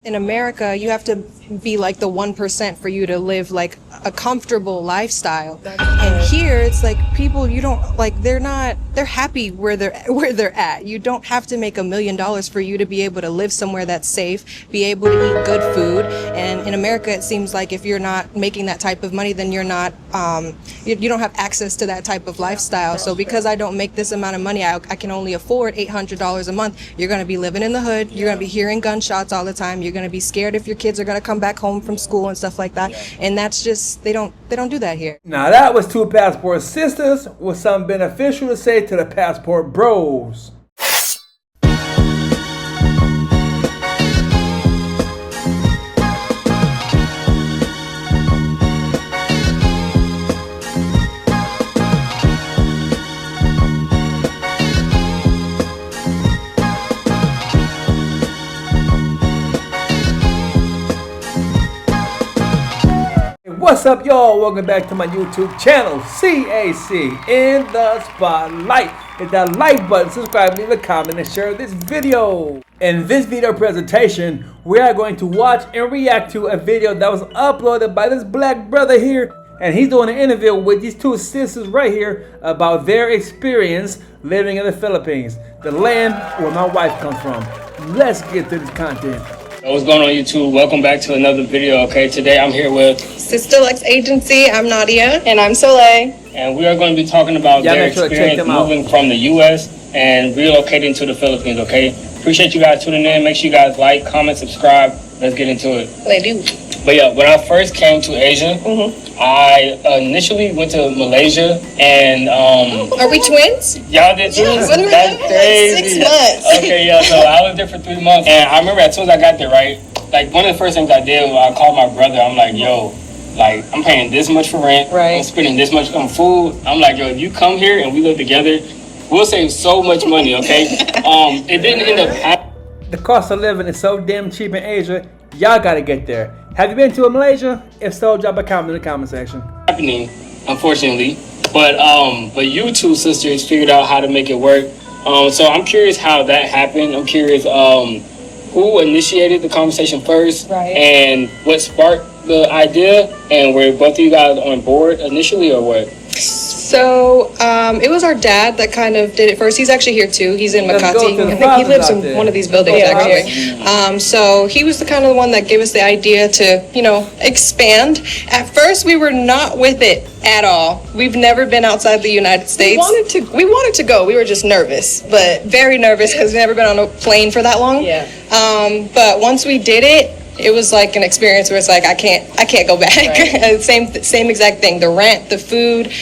In America, you have to be like the 1% for you to live like a comfortable lifestyle. And here, it's like people you don't like. They're happy where they're at. You don't have to make $1 million for you to be able to live somewhere that's safe, be able to eat good food. And in America, it seems like if you're not making that type of money, then you're not. You don't have access to that type of lifestyle. So because I don't make this amount of money, I can only afford $800 a month. You're going to be living in the hood. You're going to be hearing gunshots all the time. You're going to be scared if your kids are going to come back home from school and stuff like that. And that's just they don't do that here. Now that was two passport sisters with something beneficial to say to the passport bros. What's up, y'all? Welcome back to my YouTube channel, CAC in the Spotlight. Hit that like button, subscribe, leave a comment, and share this video. In this video presentation, we are going to watch and react to a video that was uploaded by this black brother here. And he's doing an interview with these two sisters right here about their experience living in the Philippines, the land where my wife comes from. Let's get to this content. What's going on, YouTube? Welcome back to another video. Okay, today I'm here with Sister Lex Agency. I'm Nadia. And I'm Soleil. and we are going to be talking about their experience moving from the U.S. and relocating to the Philippines. Okay, appreciate you guys tuning in. Make sure you guys like, comment, subscribe. Let's get into it. They do. But yeah, when I first came to Asia, I initially went to Malaysia, and Are we twins? y'all did too? Yes. That's crazy. 6 months. Okay, yeah, so I was there for 3 months, and I remember as soon as I got there, right, like one of the first things I did was I called my brother. I'm like, yo, like I'm paying this much for rent, I'm spending this much on food. I'm like, yo, if you come here and we live together, we'll save so much money, okay? It didn't end up happening. The cost of living is so damn cheap in Asia, y'all gotta get there. Have you been to Malaysia? If so, drop a comment in the comment section. Unfortunately, but you two sisters figured out how to make it work. So I'm curious how that happened. I'm curious who initiated the conversation first, and what sparked the idea, and were both of you guys on board initially, or what? So it was our dad that kind of did it first. He's actually here too. He's in Makati. I think he lives in one of these buildings actually. So he was the kind of the one that gave us the idea to, expand. At first, we were not with it at all. We've never been outside the United States. We wanted to go. We were just nervous, but very nervous because we've never been on a plane for that long. But once we did it, it was like an experience where it's like I can't go back. Same exact thing. The rent, the food.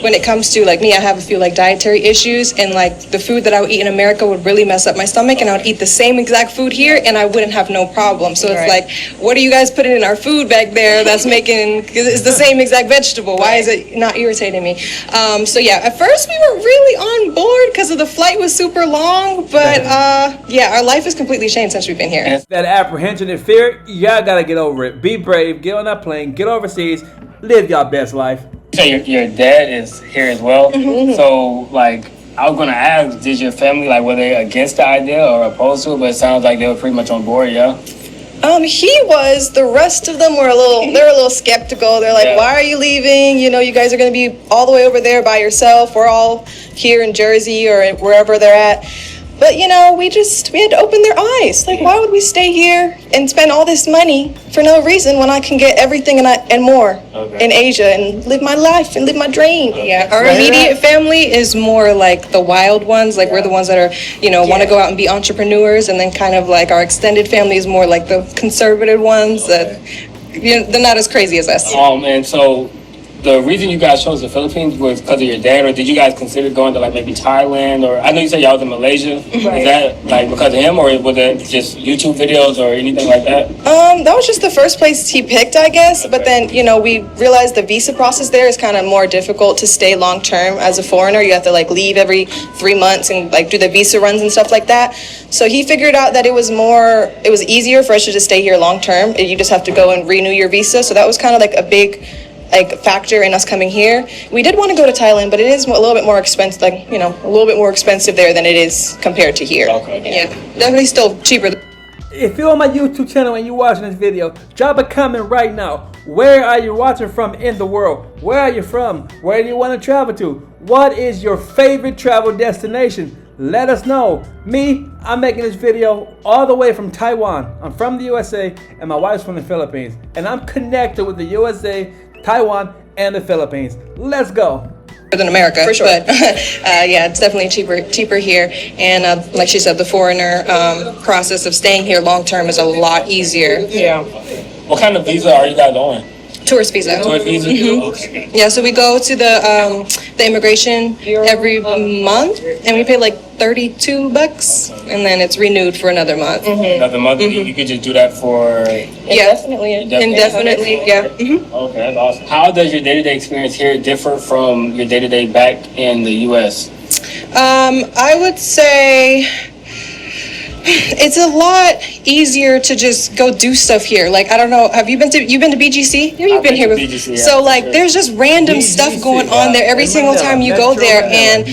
When it comes to like me, I have a few like dietary issues, and like the food that I would eat in America would really mess up my stomach, and I would eat the same exact food here, and I wouldn't have no problem. So it's like, what are you guys putting in our food back there that's making? Because it's the same exact vegetable. Why is it not irritating me? So yeah, at first we were really on board because of the flight was super long, but our life has completely changed since we've been here. That apprehension and fear, y'all gotta get over it. Be brave, get on that plane, get overseas, live y'all best life. So your dad is here as well. So like I was gonna ask, did your family were they against the idea or opposed to it? But it sounds like they were pretty much on board, yeah. He was. The rest of them were a little skeptical. They're like, why are you leaving? You guys are going to be all the way over there by yourself. We're all here in Jersey or wherever they're at. But, we had to open their eyes. Like, why would we stay here and spend all this money for no reason when I can get everything and more in Asia and live my life and live my dream? Our immediate family is more like the wild ones. Like, we're the ones that are, want to go out and be entrepreneurs. And then kind of like our extended family is more like the conservative ones that, they're not as crazy as us. And so the reason you guys chose the Philippines was because of your dad, or did you guys consider going to maybe Thailand, or I know you said y'all was in Malaysia. Is that because of him, or was it just YouTube videos or anything like that? That was just the first place he picked, I guess. But then, we realized the visa process there is kind of more difficult to stay long term as a foreigner. You have to leave every 3 months and do the visa runs and stuff like that. So he figured out that it was easier for us to just stay here long term. You just have to go and renew your visa. So that was kind of a big factor in us coming here. We did want to go to Thailand, but it is a little bit more expensive, a little bit more expensive there than it is compared to here. Okay. Yeah, definitely still cheaper. if you're on my YouTube channel and you're watching this video, drop a comment right now. Where are you watching from in the world? Where are you from? Where do you want to travel to? What is your favorite travel destination? Let us know. Me, I'm making this video all the way from Taiwan. I'm from the USA and my wife's from the Philippines. And I'm connected with the USA, Taiwan, and the Philippines. Let's go. Than America, For sure. but yeah, it's definitely cheaper here. And like she said, the foreigner process of staying here long term is a lot easier. Yeah. What kind of visa are you guys on? Tourist visa. Tourist visa? Okay. Yeah, so we go to the immigration every month, and we pay like $32, and then it's renewed for another month. Another month? You could just do that for... Indefinitely, yeah. Okay, that's awesome. How does your day-to-day experience here differ from your day-to-day back in the U.S.? I would say it's a lot easier to just go do stuff here. Like, I don't know, have you been to BGC? You've been here before. BGC, yeah, so like, sure. there's just random stuff going on there every single time you go there. And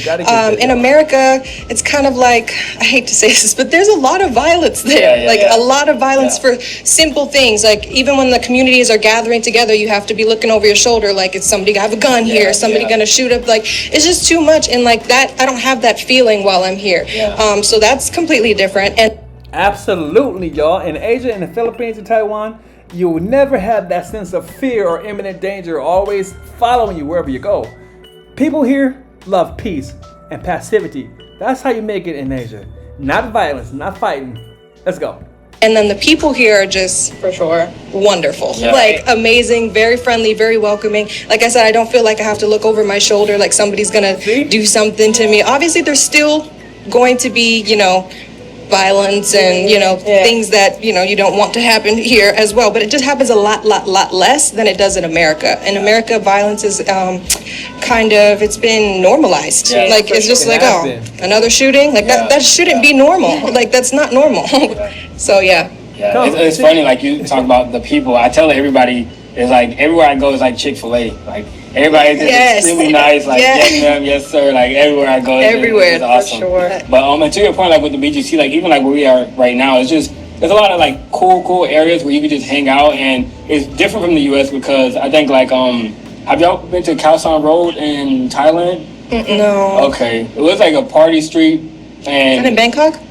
in America, it's kind of like, I hate to say this, but there's a lot of violence there. A lot of violence for simple things. Like, even when the communities are gathering together, you have to be looking over your shoulder, like, is somebody gonna have a gun here? Is somebody gonna shoot up? Like, it's just too much. And like that, I don't have that feeling while I'm here. So that's completely different. And absolutely, y'all. In Asia, in the Philippines, and Taiwan, you will never have that sense of fear or imminent danger always following you wherever you go. People here love peace and passivity. That's how you make it in Asia. Not violence, not fighting. Let's go. And then the people here are just, for sure, wonderful. Yeah. Like, amazing, very friendly, very welcoming. Like I said, I don't feel like I have to look over my shoulder like somebody's gonna do something to me. Obviously, there's still going to be, violence and, things that, you don't want to happen here as well. But it just happens a lot less than it does in America. In America, violence is it's been normalized. Yeah, like, it's just like, another shooting? Like, that shouldn't be normal. Like, that's not normal. So, yeah. Yeah, it's funny, like you talk about the people. I tell everybody, it's like everywhere I go is like Chick-fil-A. Like, everybody's just extremely nice, like, yes ma'am, yes sir, like everywhere I go. It's awesome. For sure. But and to your point, like with the BGC, like even like where we are right now, it's just, there's a lot of like cool areas where you can just hang out, and it's different from the US because I think like, have y'all been to Khao San Road in Thailand? No. Okay. It was like a party street. And in Bangkok?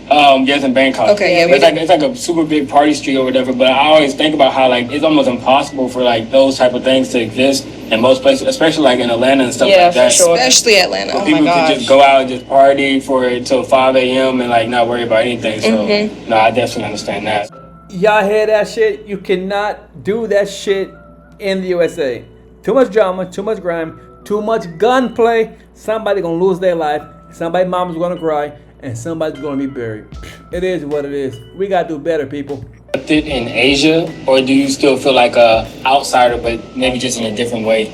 Yes, in Bangkok. Okay, yeah. It's like a super big party street or whatever. But I always think about how like it's almost impossible for like those type of things to exist in most places, especially like in Atlanta and stuff like that. For sure. Especially Atlanta. People can just go out and just party till 5 a.m. and like not worry about anything. So no, I definitely understand that. Y'all hear that shit? You cannot do that shit in the USA. Too much drama, too much crime, too much gunplay. Somebody gonna lose their life. Somebody's mama's gonna cry. And somebody's gonna be buried. It is what it is. We gotta do better, people. In Asia, or do you still feel like a outsider, but maybe just in a different way?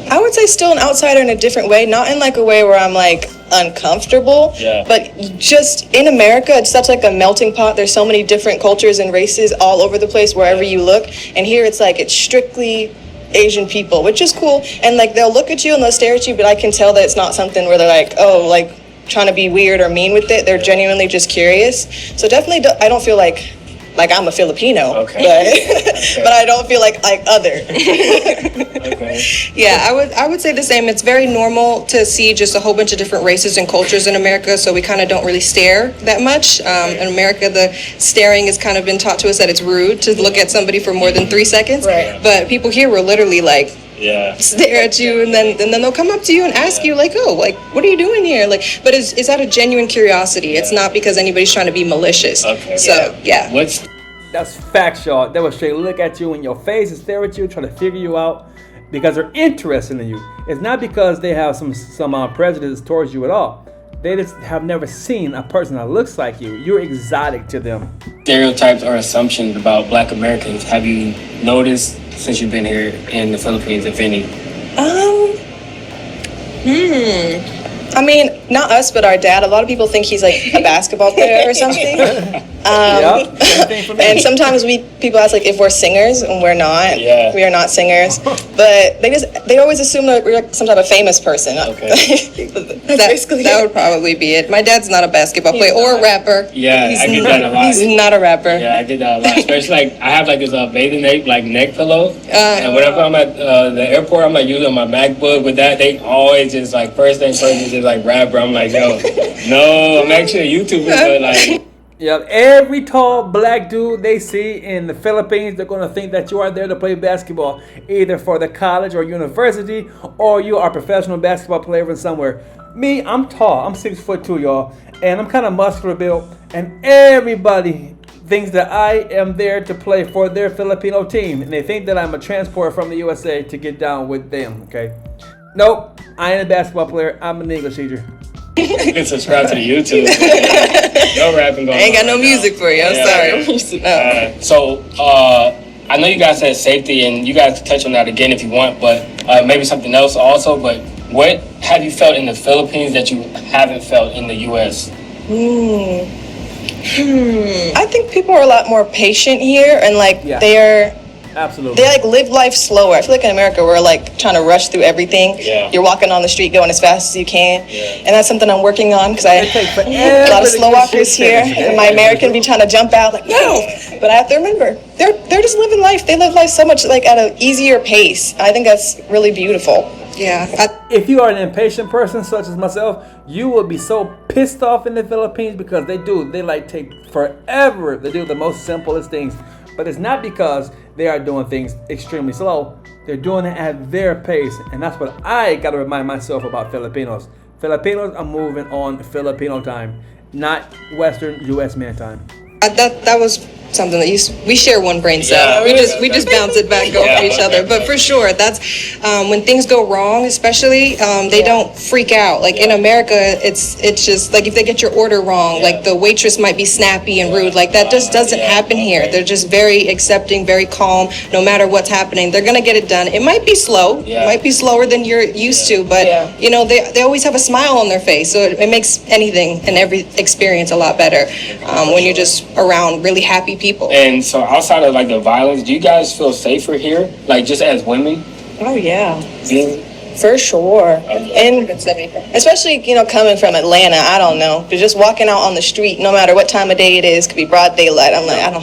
I would say still an outsider in a different way, not in like a way where I'm like uncomfortable, but just in America, it's such like a melting pot. There's so many different cultures and races all over the place wherever you look. And here it's like, it's strictly Asian people, which is cool. And like, they'll look at you and they'll stare at you, but I can tell that it's not something where they're like, oh, like, trying to be weird or mean with it. They're genuinely just curious. So definitely I don't feel like I'm a Filipino, but I don't feel like other. Yeah, I would say the same. It's very normal to see just a whole bunch of different races and cultures in America, so we kind of don't really stare that much. In America, the staring has kind of been taught to us that it's rude to look at somebody for more than 3 seconds. Right. But people here were literally like, stare at you, and then they'll come up to you and ask you like, oh, like, what are you doing here? Like, but it's out of genuine curiosity. It's not because anybody's trying to be malicious. So yeah. That's facts, y'all. They will straight look at you in your face and stare at you, try to figure you out because they're interested in you. It's not because they have some prejudice towards you at all. They just have never seen a person that looks like you. You're exotic to them. Stereotypes or assumptions about Black Americans have you noticed since you've been here in the Philippines, if any? I mean, not us, but our dad. A lot of people think he's like a basketball player or something. Same thing for me. And sometimes people ask like if we're singers, and we're not. Yeah. We are not singers. But they always assume that we're like some type of famous person. Okay. That would probably be it. My dad's not a basketball player or a rapper. Yeah, I get that a lot. He's not a rapper. Yeah, I get that a lot. Especially like I have like this bathing ape like neck pillow, and whenever I'm at the airport, I'm like using my MacBook with that. They always just like first is just like rapper. I'm like, yo, no, I'm actually a YouTuber, but like. Yeah, every tall black dude they see in the Philippines, they're gonna think that you are there to play basketball, either for the college or university, or you are a professional basketball player from somewhere. Me, I'm tall. I'm 6'2", y'all, and I'm kind of muscular built, and everybody thinks that I am there to play for their Filipino team, and they think that I'm a transporter from the USA to get down with them. Okay, nope, I ain't a basketball player. I'm an English teacher. You can subscribe to the YouTube. No rapping going on. I ain't got no music for you. I'm sorry. So, I know you guys said safety, and you guys can touch on that again if you want, but maybe something else also. But what have you felt in the Philippines that you haven't felt in the U.S.? I think people are a lot more patient here, and like Absolutely. they like live life slower. I feel like in America we're like trying to rush through everything. Yeah. You're walking on the street going as fast as you can, Yeah. and that's something I'm working on because I a lot of slow walkers here, and my American be trying to jump out like no, but I have to remember they're just living life. They live life so much like at an easier pace. I think that's really beautiful. Yeah. If you are an impatient person such as myself, you will be so pissed off in the Philippines because they like take forever to do the most simplest things. But it's not because they are doing things extremely slow. They're doing it at their pace. And that's what I got to remind myself about Filipinos. Filipinos are moving on Filipino time, not Western U.S. man time. That was something that we share one brain cell. Yeah. We just bounce it back off each other. But for sure, that's when things go wrong, especially they don't freak out. Like in America, it's just like if they get your order wrong, like the waitress might be snappy and rude. Like that just doesn't happen here. They're just very accepting, very calm. No matter what's happening, they're gonna get it done. It might be slow. Yeah. It might be slower than you're used to, but you know they always have a smile on their face, so it makes anything and every experience a lot better when you're just around really happy people. And so outside of like the violence, do you guys feel safer here? Like just as women? Oh yeah. Yeah. For sure. And especially, coming from Atlanta, I don't know. But just walking out on the street, no matter what time of day it is, could be broad daylight. I'm like, I don't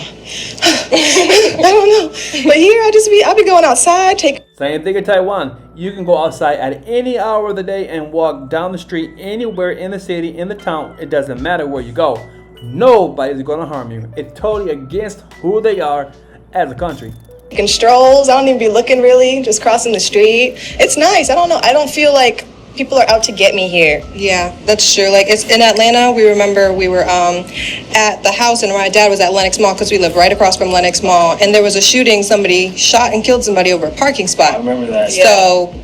know. But here, I'll be going outside, Same thing in Taiwan. You can go outside at any hour of the day and walk down the street anywhere in the city, in the town. It doesn't matter where you go. Nobody's going to harm you. It's totally against who they are as a country. taking strolls. I don't even be looking really, just crossing the street. It's nice. I don't know. I don't feel like people are out to get me here. Yeah, that's true. Like it's in Atlanta, we remember we were at the house and my dad was at Lenox Mall because we live right across from Lenox Mall, and there was a shooting. Somebody shot and killed somebody over a parking spot. I remember that. So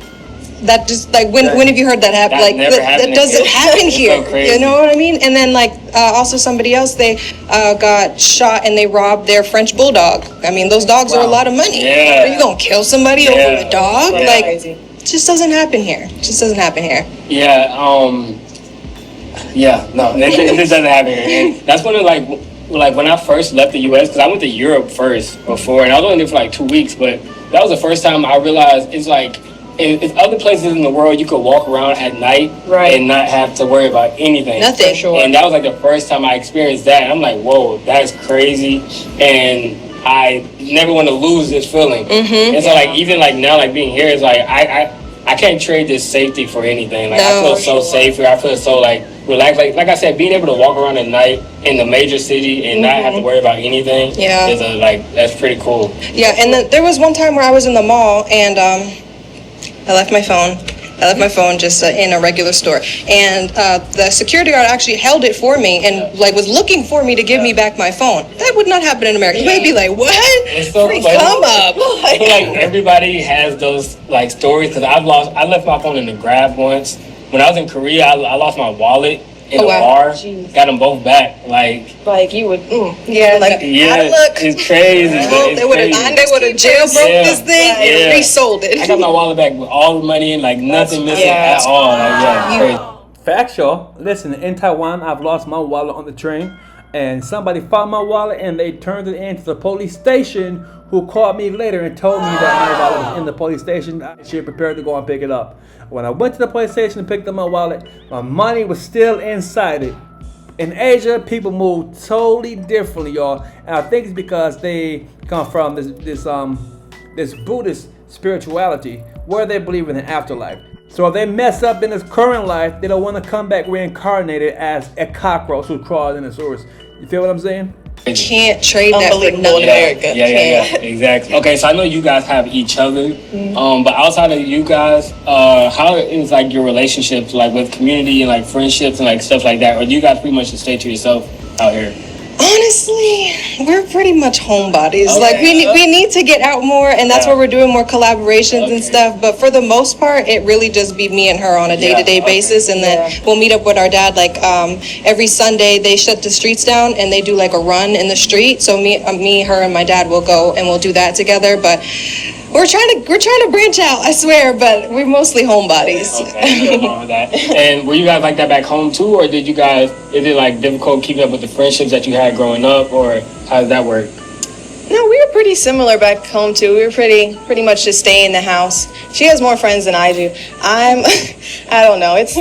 that just like when have you heard that happen? That Like never that happened doesn't here. happen It's here. so crazy. You know what I mean? And then like also somebody else, they got shot and they robbed their French bulldog. I mean, those dogs are a lot of money. Yeah. Are you gonna kill somebody over a dog? Yeah. Like Crazy. it just doesn't happen here. It just doesn't happen here. Yeah, no, it just doesn't happen here. And that's when like when I first left the U.S., because I went to Europe first before, and I was only there for like 2 weeks, but that was the first time I realized it's like, in other places in the world, you could walk around at night and not have to worry about anything. Nothing. Sure. And that was like the first time I experienced that. And I'm like, whoa, that's crazy. And I never want to lose this feeling. Mm-hmm. And so like even like now, like being here is like I can't trade this safety for anything. Like I feel so safe here. I feel so like relaxed. Like I said, being able to walk around at night in the major city and not have to worry about anything. Yeah. Is that's pretty cool. Yeah, and then there was one time where I was in the mall and I left my phone. Just in a regular store, and the security guard actually held it for me and like was looking for me to give me back my phone. That would not happen in America. You might be like, "What? It's so Free funny. come up!" I feel like everybody has those like stories because I left my phone in the Grab once. When I was in Korea, I lost my wallet in a bar. Jeez. Got them both back. Like you would, Yeah, like Yeah, out of luck. it's crazy. Well, they would have jailbroke Yeah. this thing and resold it. I got my wallet back with all the money and like nothing missing at all. Like, crazy. Facts, y'all. Listen, in Taiwan, I've lost my wallet on the train. and somebody found my wallet and they turned it into the police station, who called me later and told me that my wallet was in the police station. I should prepare to go and pick it up. When I went to the police station and picked up my wallet, my money was still inside it. In Asia, people move totally differently, y'all, and I think it's because they come from this Buddhist spirituality where they believe in an afterlife. So if they mess up in this current life, they don't want to come back reincarnated as a cockroach who crawls in the sewers. You feel what I'm saying? Can't trade that for nothing. America. Yeah, exactly. Okay, so I know you guys have each other, but outside of you guys, how is like your relationships like with community and like friendships and like stuff like that, or do you guys pretty much just stay to yourself out here? Honestly, we're pretty much homebodies. Okay. Like we need to get out more, and that's where we're doing more collaborations and stuff. But for the most part, it really just be me and her on a day-to-day basis, and then we'll meet up with our dad. Like every Sunday, they shut the streets down and they do like a run in the street. So me, her, and my dad will go and we'll do that together. But we're trying to branch out, I swear. But we're mostly homebodies. Okay, no problem with that. And were you guys like that back home too, or is it like difficult keeping up with the friendships that you had growing up, or how does that work? No, we were pretty similar back home too. We were pretty much just stay in the house. She has more friends than I do. I don't know. It's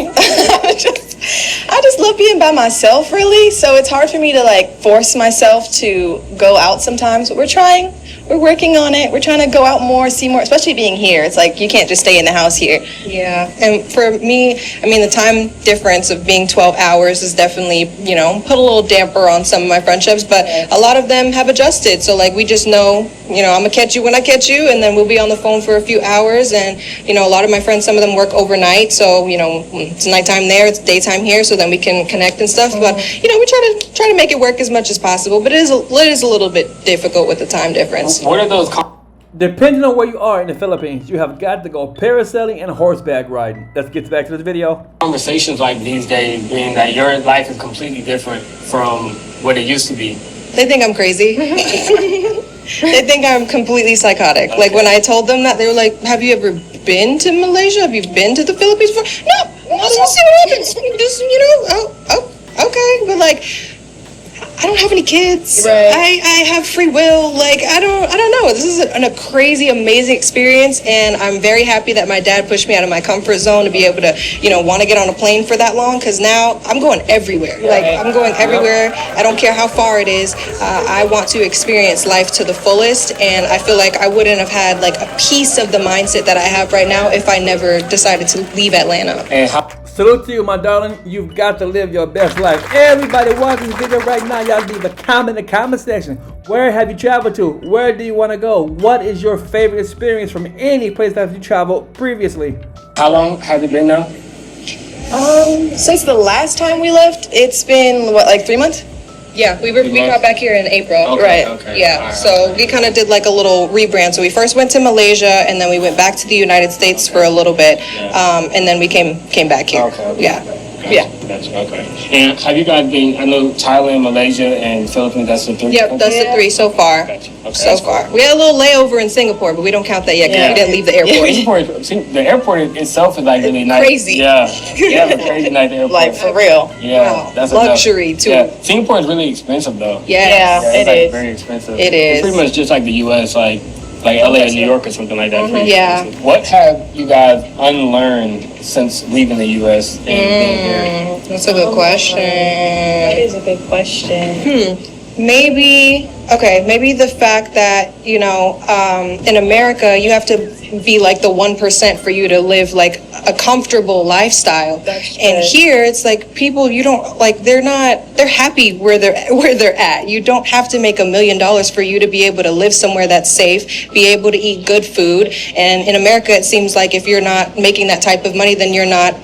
I just love being by myself, really. So it's hard for me to like force myself to go out sometimes. But we're working on it. We're trying to go out more, see more, especially being here. It's like you can't just stay in the house here. Yeah, and for me, I mean, the time difference of being 12 hours is definitely, put a little damper on some of my friendships, but a lot of them have adjusted. So like we just know, I'm gonna catch you when I catch you, and then we'll be on the phone for a few hours. And a lot of my friends, some of them work overnight, so it's nighttime there, it's daytime here, so then we can connect and stuff. But we try to make it work as much as possible, but it is a little bit difficult with the time difference. What are those? Depending on where you are in the Philippines, you have got to go parasailing and horseback riding. Let's get back to this video. Conversations like these days, being that your life is completely different from what it used to be. They think I'm crazy. They think I'm completely psychotic. Okay. Like when I told them that, they were like, "Have you ever been to Malaysia? Have you been to the Philippines before?" No, let's see what happens. Just, okay, but like, I don't have any kids. Right. I have free will. Like I don't know. This is a crazy, amazing experience, and I'm very happy that my dad pushed me out of my comfort zone to be able to, want to get on a plane for that long. Because now I'm going everywhere. Like I'm going everywhere. I don't care how far it is. I want to experience life to the fullest, and I feel like I wouldn't have had like a piece of the mindset that I have right now if I never decided to leave Atlanta. And Salute to you, my darling. You've got to live your best life. Everybody watching this video right now, y'all leave a comment in the comment section. Where have you traveled to? Where do you want to go? What is your favorite experience from any place that you traveled previously? How long has it been now? Since the last time we left, it's been like 3 months? Yeah, we got back here in April. Okay, right. okay. Yeah. Right. So we kind of did like a little rebrand. So we first went to Malaysia, and then we went back to the United States for a little bit, and then we came back here. Okay. Yeah. Gotcha. Yeah. Gotcha. Okay. And have you guys been? I know Thailand, Malaysia, and Philippines. That's the 3. Yep, that's the 3 so far. Gotcha. Okay, so far, cool. we had a little layover in Singapore, but we don't count that yet because we didn't leave the airport. The airport itself is like really nice. Crazy. Yeah, a crazy nice airport. Like for real. Yeah, Wow. that's Luxury enough. too. Yeah, Singapore is really expensive though. Yes. Yeah. It's It like is. very expensive. It is. It's pretty much just like the U.S., like LA or New York or something like that. Pretty Yeah. expensive. What have you guys unlearned since leaving the U.S. and being here? That's a good question. That is a good question. Maybe the fact that, in America, you have to be like the 1% for you to live like a comfortable lifestyle. That's and good. here it's like people you don't like they're happy where they're at. You don't have to make $1 million for you to be able to live somewhere that's safe, be able to eat good food. And in America it seems like if you're not making that type of money, then you're not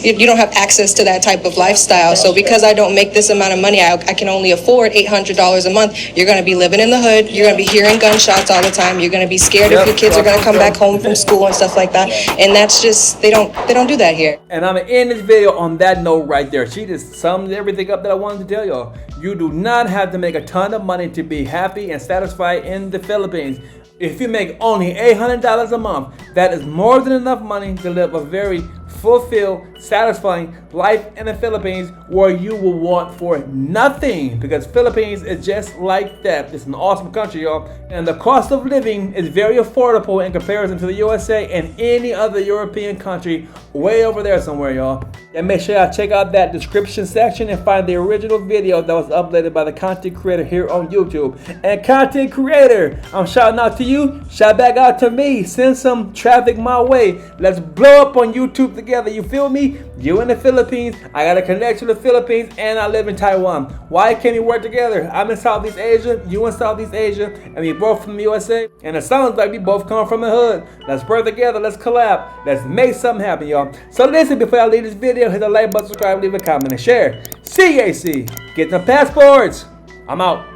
you don't have access to that type of lifestyle. So because I don't make this amount of money, I can only afford $800 a month. You're going to be living in the hood. You're going to be hearing gunshots all the time. You're going to be scared if your kids are going to come back home from school and stuff like that. And that's just they don't do that here. And I'm gonna end this video on that note right there. She just summed everything up that I wanted to tell y'all. You do not have to make a ton of money to be happy and satisfied in the Philippines. If you make only $800 a month, that is more than enough money to live a very fulfill, satisfying life in the Philippines where you will want for nothing, because Philippines is just like that. It's an awesome country, y'all, and the cost of living is very affordable in comparison to the USA and any other European country way over there somewhere, y'all. And make sure y'all check out that description section and find the original video that was uploaded by the content creator here on YouTube. And content creator, I'm shouting out to you, shout back out to me, send some traffic my way. Let's blow up on YouTube together, you feel me? You in the Philippines, I got a connection to the Philippines, and I live in Taiwan. Why can't we work together? I'm in Southeast Asia, you in Southeast Asia, and we both from the USA, and it sounds like we both come from the hood. Let's work together, let's collab, let's make something happen, y'all. So listen, before I leave this video, hit the like button, subscribe, leave a comment, and share. CAC, get the passports. I'm out.